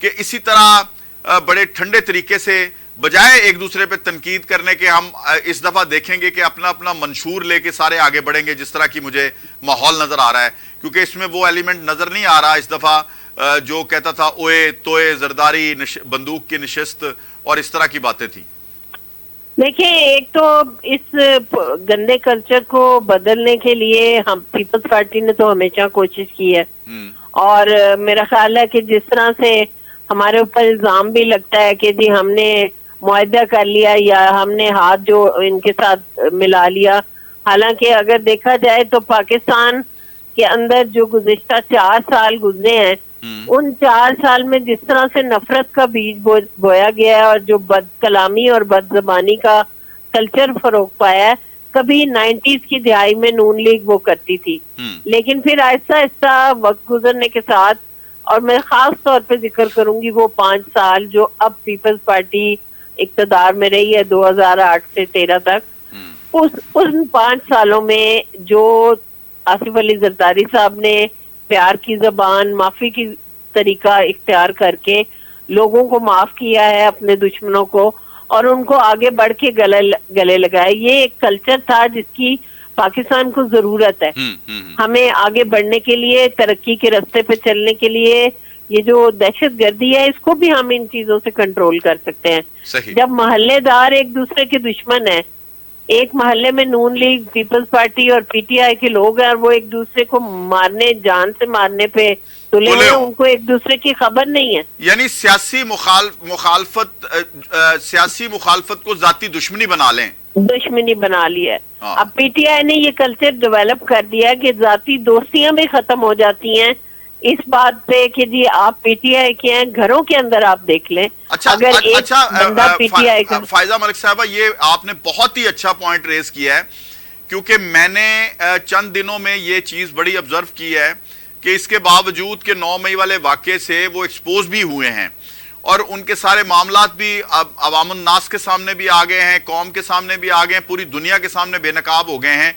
کہ اسی طرح بڑے ٹھنڈے طریقے سے بجائے ایک دوسرے پہ تنقید کرنے کے ہم اس دفعہ دیکھیں گے کہ اپنا اپنا منشور لے کے سارے آگے بڑھیں گے، جس طرح کی مجھے ماحول نظر آ رہا ہے، کیونکہ اس میں وہ ایلیمنٹ نظر نہیں آ رہا اس دفعہ جو کہتا تھا اوئے توئے زرداری بندوق کی نشست اور اس طرح کی باتیں تھیں. دیکھیں، ایک تو اس گندے کلچر کو بدلنے کے لیے ہم پیپلز پارٹی نے تو ہمیشہ کوشش کی ہے، اور میرا خیال ہے کہ جس طرح سے ہمارے اوپر الزام بھی لگتا ہے کہ جی ہم نے معاہدہ کر لیا یا ہم نے ہاتھ جو ان کے ساتھ ملا لیا، حالانکہ اگر دیکھا جائے تو پاکستان کے اندر جو گزشتہ 4 سال گزرے ہیں، ان 4 سال میں جس طرح سے نفرت کا بیج بویا گیا ہے اور جو بد کلامی اور بد زبانی کا کلچر فروغ پایا ہے، کبھی 90s کی دہائی میں نون لیگ وہ کرتی تھی، لیکن پھر آہستہ آہستہ وقت گزرنے کے ساتھ، اور میں خاص طور پہ ذکر کروں گی وہ 5 سال جو اب پیپلز پارٹی اقتدار میں رہی ہے 2008 سے 13 تک، ان 5 سالوں میں جو آصف علی زرداری صاحب نے پیار کی زبان، معافی کی طریقہ اختیار کر کے لوگوں کو معاف کیا ہے، اپنے دشمنوں کو، اور ان کو آگے بڑھ کے گلے لگائے، یہ ایک کلچر تھا جس کی پاکستان کو ضرورت ہے. ہمیں آگے بڑھنے کے لیے، ترقی کے راستے پہ چلنے کے لیے، یہ جو دہشت گردی ہے اس کو بھی ہم ان چیزوں سے کنٹرول کر سکتے ہیں. جب محلے دار ایک دوسرے کے دشمن ہیں، ایک محلے میں نون لیگ، پیپلز پارٹی اور پی ٹی آئی کے لوگ ہیں، اور وہ ایک دوسرے کو مارنے، جان سے مارنے پہ تلے ہوئے، ان کو ایک دوسرے کی خبر نہیں ہے. یعنی سیاسی مخالفت کو ذاتی دشمنی بنا لیں، دشمنی بنا لی ہے. اب پی ٹی آئی نے یہ کلچر ڈیولپ کر دیا کہ ذاتی دوستیاں بھی ختم ہو جاتی ہیں اس بات پہ کہ جی آپ پی ٹی آئی کے ہیں، گھروں کے اندر آپ دیکھ لیں. اگر ایک بندہ پی ٹی آئی کا، فائزہ ملک صاحبہ، یہ آپ نے بہت ہی اچھا پوائنٹ ریز کیا ہے، کیونکہ میں نے چند دنوں میں یہ چیز بڑی آبزرو کی ہے کہ اس کے باوجود کہ 9 مئی والے واقعے سے وہ ایکسپوز بھی ہوئے ہیں اور ان کے سارے معاملات بھی اب عوام الناس کے سامنے بھی آ گئے ہیں، قوم کے سامنے بھی آ گئے ہیں، پوری دنیا کے سامنے بے نقاب ہو گئے ہیں،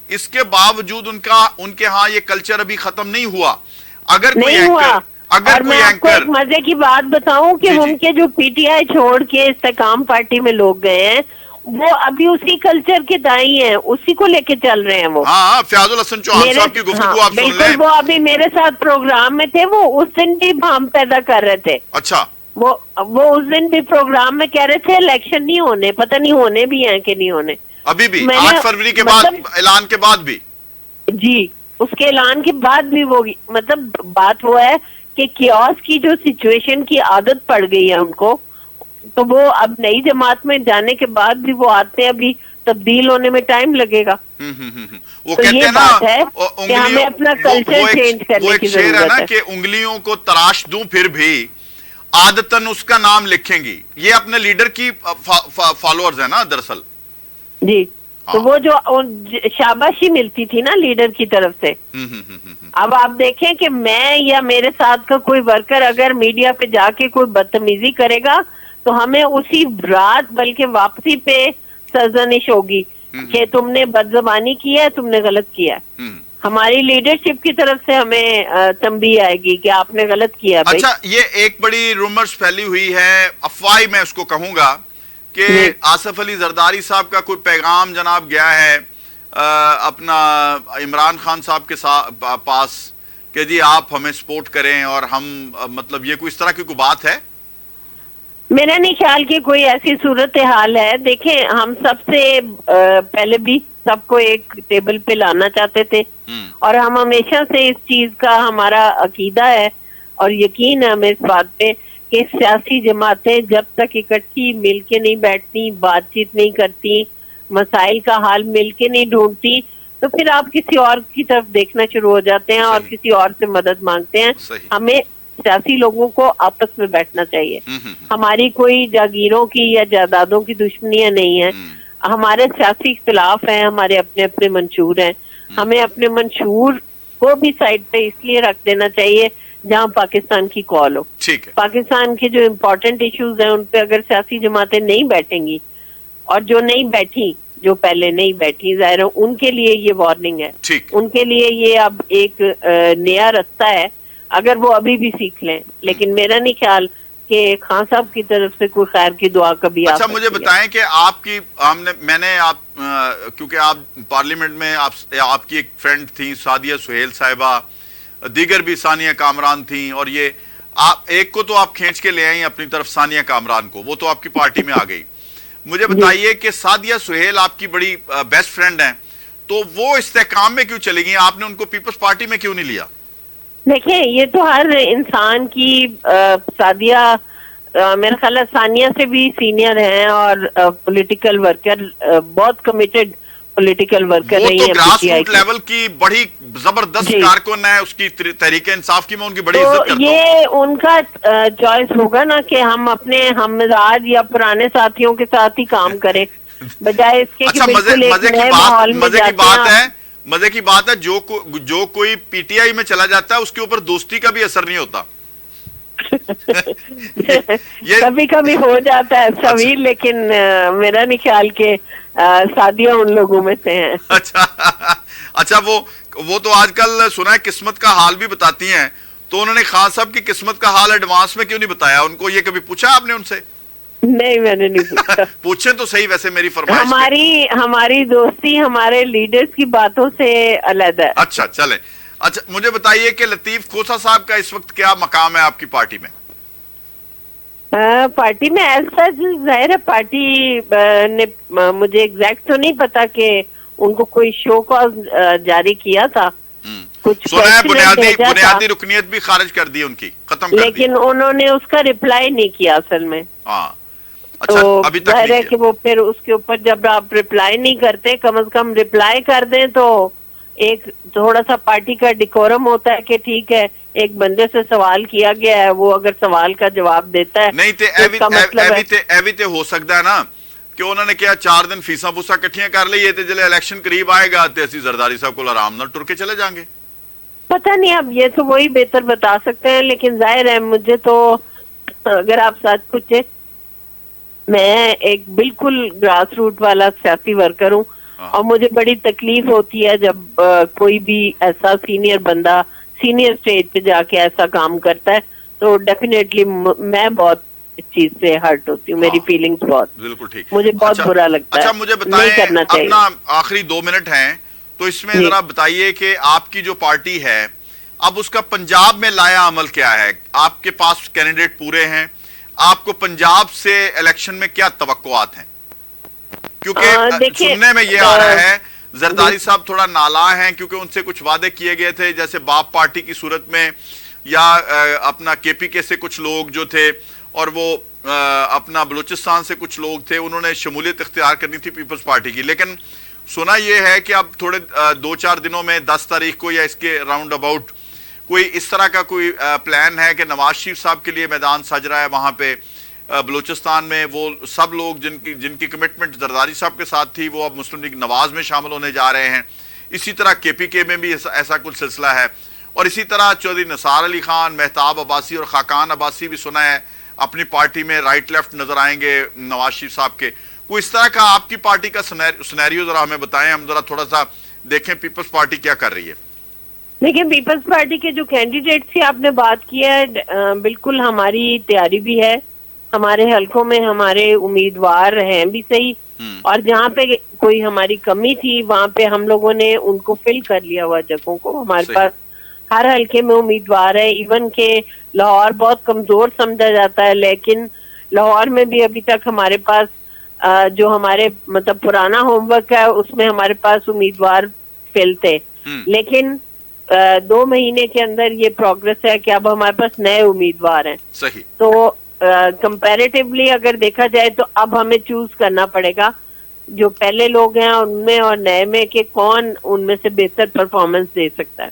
اس کے باوجود ان کے ہاں یہ کلچر ابھی ختم نہیں ہوا. اگر کوئی اینکر، اور میں آپ کو ایک مزے کی بات بتاؤں کہ ان کے جو پی ٹی آئی چھوڑ کے استحکام پارٹی میں لوگ گئے ہیں، وہ ابھی اسی کلچر کے دائیں ہیں، اسی کو لے کے چل رہے ہیں. وہ ہاں، فیاض الحسن چوہان صاحب کی گفتگو آپ سن لیں. بالکل، وہ ابھی میرے ساتھ پروگرام میں تھے، وہ اس دن بھی بھام پیدا کر رہے تھے. اچھا، وہ اس دن بھی پروگرام میں کہہ رہے تھے الیکشن نہیں ہونے، پتہ نہیں ہونے بھی ہیں کہ نہیں ہونے. ابھی بھی 8 فروری کے بعد، اعلان کے بعد بھی، جی اس کے اعلان کے بعد بھی وہ، مطلب بات وہ ہے کہ کیوس کی جو سچویشن کی عادت پڑ گئی ہے ان کو، تو وہ اب نئی جماعت میں جانے کے بعد بھی وہ آتے ہیں، ابھی تبدیل ہونے میں ٹائم لگے گا. وہ کہتے ہیں نا کہ ہمیں اپنا کلچر چینج کرنے کی ضرورت ہے. کہ انگلیوں کو تراش دوں پھر بھی عادتاً اس کا نام لکھیں گی. یہ اپنے لیڈر کی فالوورز ہیں نا دراصل. جی، تو وہ جو شاباشی ملتی تھی نا لیڈر کی طرف سے، اب آپ دیکھیں کہ میں یا میرے ساتھ کا کوئی ورکر اگر میڈیا پہ جا کے کوئی بدتمیزی کرے گا تو ہمیں اسی رات بلکہ واپسی پہ سرزنش ہوگی کہ تم نے بد زبانی کی ہے، تم نے غلط کیا ہے. ہماری لیڈرشپ کی طرف سے ہمیں تنبیہ آئے گی کہ آپ نے غلط کیا. اچھا، یہ ایک بڑی رومرز پھیلی ہوئی ہے، افواہ میں اس کو کہوں گا، کہ آصف علی زرداری صاحب کا کوئی پیغام جناب گیا ہے اپنا عمران خان صاحب کے پاس کہ جی آپ ہمیں سپورٹ کریں، اور ہم مطلب یہ کوئی اس طرح کی کوئی بات ہے؟ میرا نہیں خیال کہ کوئی ایسی صورتحال ہے. دیکھیں، ہم سب سے پہلے بھی سب کو ایک ٹیبل پہ لانا چاہتے تھے، اور ہم ہمیشہ سے اس چیز کا ہمارا عقیدہ ہے اور یقین ہے ہمیں اس بات پہ کہ سیاسی جماعتیں جب تک اکٹھی مل کے نہیں بیٹھتی، بات چیت نہیں کرتی، مسائل کا حل مل کے نہیں ڈھونڈتی، تو پھر آپ کسی اور کی طرف دیکھنا شروع ہو جاتے ہیں اور کسی اور سے مدد مانگتے ہیں. ہمیں سیاسی لوگوں کو آپس میں بیٹھنا چاہیے. ہماری کوئی جاگیروں کی یا جائیدادوں کی دشمنیاں نہیں ہیں، ہمارے سیاسی اختلاف ہیں، ہمارے اپنے اپنے منشور ہیں. ہمیں اپنے منشور کو بھی سائڈ پہ اس لیے رکھ دینا چاہیے جہاں پاکستان کی کال ہو. پاکستان کے جو امپورٹنٹ ایشوز ہیں ان پہ اگر سیاسی جماعتیں نہیں بیٹھیں گی، اور جو نہیں بیٹھی، جو پہلے نہیں بیٹھی، ظاہر ان کے لیے یہ وارننگ ہے، ان کے لیے یہ اب ایک نیا راستہ ہے. اگر وہ ابھی بھی سیکھ لیں. لیکن میرا نہیں خیال کہ خان صاحب کی طرف سے کوئی خیر کی دعا کبھی آ اچھا سکتی مجھے ہے. بتائیں کہ آپ کی میں نے کیونکہ آپ پارلیمنٹ میں آپ کی ایک فرینڈ تھیں سعدیہ سہیل صاحبہ, دیگر بھی ثانیہ کامران تھیں, اور یہ آپ ایک کو تو آپ کھینچ کے لے آئیں اپنی طرف, ثانیہ کامران کو, وہ تو آپ کی پارٹی میں آ گئی. مجھے بتائیے کہ سعدیہ سہیل آپ کی بڑی بیسٹ فرینڈ ہیں, تو وہ استحکام میں کیوں چلی گئی؟ آپ نے ان کو پیپلز پارٹی میں کیوں نہیں لیا؟ دیکھیں یہ تو ہر انسان کی سعدیہ میرا خیال ہے ثانیہ سے بھی سینئر ہیں اور پولیٹیکل ورکر, بہت کمیٹڈ پولیٹیکل ورکر وہ رہی تو ہیں گراس PTI روٹ کی. لیول کی بڑی زبردست جی. کارکن ہے, اس کی تحریک انصاف کی میں ان کی بڑی تو عزت کرتا ہوں. یہ ان کا چوائس ہوگا نا کہ ہم اپنے ہم مزاج یا پرانے ساتھیوں کے ساتھ ہی کام کریں, بجائے اس کے کہ اچھا بالکل ایک نئے ماحول میں جاتے ہیں. مزے کی بات ہے جو کوئی پی ٹی آئی میں چلا جاتا ہے اس کے اوپر دوستی کا بھی اثر نہیں ہوتا. کبھی کبھی ہو جاتا ہے سبھی, لیکن میرا نہیں خیال کہ سعدیہ ان لوگوں میں سے ہیں. اچھا وہ تو آج کل سنا ہے قسمت کا حال بھی بتاتی ہیں, تو انہوں نے خان صاحب کی قسمت کا حال ایڈوانس میں کیوں نہیں بتایا ان کو؟ یہ کبھی پوچھا آپ نے ان سے؟ نہیں میں نے نہیں پوچھا. پوچھیں تو صحیح, ویسے میری فرمائش ہماری دوستی ہمارے لیڈرز کی باتوں سے علیحدہ ہے. اچھا چلیں. اچھا مجھے بتائیے کہ لطیف کھوسہ صاحب کا اس وقت کیا مقام ہے آپ کی پارٹی میں؟ پارٹی میں ایسا ظاہر ہے پارٹی نے مجھے ایگزیکٹ تو نہیں پتا کہ ان کو کوئی شو کاز جاری کیا تھا, کچھ سنا ہے بنیادی رکنیت بھی خارج کر دی ان کی, ختم کر دی, لیکن انہوں نے اس کا ریپلائی نہیں کیا اصل میں. اچھا ابھی تک ظاہر ہے کہ وہ پھر اس کے اوپر جب آپ ریپلائی نہیں کرتے, کم از کم ریپلائی کر دیں تو ایک تھوڑا سا پارٹی کا ڈیکورم ہوتا ہے کہ ٹھیک ہے ایک بندے سے سوال کیا گیا ہے, وہ اگر سوال کا جواب دیتا ہے نہیں تے ہو سکتا ہے نا کہ انہوں نے کیا 4 دن فیساں فوساں کٹھیاں کر لیے تے جلے الیکشن قریب آئے گا تے اسی زرداری صاحب کو آرام نال ٹر کے چلے جائیں گے. پتہ نہیں, اب یہ تو وہی بہتر بتا سکتے ہیں, لیکن ظاہر ہے مجھے تو اگر آپ سچ پوچھے میں ایک بالکل گراس روٹ والا سیاسی ورکر ہوں, اور مجھے بڑی تکلیف ہوتی ہے جب کوئی بھی ایسا سینئر بندہ سینئر اسٹیج پہ جا کے ایسا کام کرتا ہے, تو ڈیفینیٹلی میں بہت اس چیز سے ہرٹ ہوتی ہوں, میری فیلنگز بہت, بالکل ٹھیک, مجھے بہت برا لگتا ہے. اچھا مجھے بتائیں, اپنا آخری 2 منٹ ہیں تو اس میں ذرا بتائیے کہ آپ کی جو پارٹی ہے اب اس کا پنجاب میں لایا عمل کیا ہے؟ آپ کے پاس کینڈیڈیٹ پورے ہیں, آپ کو پنجاب سے الیکشن میں کیا توقعات ہیں؟ کیونکہ سننے میں یہ آ رہا ہے زرداری صاحب تھوڑا نالاں ہیں کیونکہ ان سے کچھ وعدے کیے گئے تھے, جیسے باپ پارٹی کی صورت میں یا اپنا کے پی کے سے کچھ لوگ جو تھے, اور وہ اپنا بلوچستان سے کچھ لوگ تھے, انہوں نے شمولیت اختیار کرنی تھی پیپلز پارٹی کی. لیکن سنا یہ ہے کہ اب تھوڑے 2-4 دنوں میں 10 تاریخ کو یا اس کے راؤنڈ اباؤٹ کوئی اس طرح کا کوئی پلان ہے کہ نواز شریف صاحب کے لیے میدان سج رہا ہے وہاں پہ بلوچستان میں, وہ سب لوگ جن کی کمٹمنٹ زرداری صاحب کے ساتھ تھی وہ اب مسلم لیگ نواز میں شامل ہونے جا رہے ہیں. اسی طرح کے پی کے میں بھی ایسا کچھ سلسلہ ہے, اور اسی طرح چودھری نثار علی خان, مہتاب عباسی اور خاقان عباسی بھی سنا ہے اپنی پارٹی میں رائٹ لیفٹ نظر آئیں گے نواز شریف صاحب کے. کوئی اس طرح کا آپ کی پارٹی کا سنیریو ذرا ہمیں بتائیں, ہم ذرا تھوڑا سا دیکھیں پیپلز پارٹی کیا کر رہی ہے. دیکھیں پیپلز پارٹی کے جو کینڈیڈیٹ سے آپ نے بات کی ہے, بالکل ہماری تیاری بھی ہے, ہمارے حلقوں میں ہمارے امیدوار ہیں بھی صحیح, اور جہاں پہ کوئی ہماری کمی تھی وہاں پہ ہم لوگوں نے ان کو فل کر لیا ہوا جگہوں کو. ہمارے پاس ہر حلقے میں امیدوار ہے, ایون کہ لاہور بہت کمزور سمجھا جاتا ہے, لیکن لاہور میں بھی ابھی تک ہمارے پاس جو ہمارے مطلب پرانا ہوم ورک ہے اس میں ہمارے پاس امیدوار فل تھے, لیکن 2 مہینے کے اندر یہ پروگرس ہے کہ اب ہمارے پاس نئے امیدوار ہیں. صحیح. تو کمپیریٹیولی اگر دیکھا جائے تو اب ہمیں چوز کرنا پڑے گا جو پہلے لوگ ہیں ان میں اور نئے میں کہ کون ان میں سے بہتر پرفارمنس دے سکتا ہے.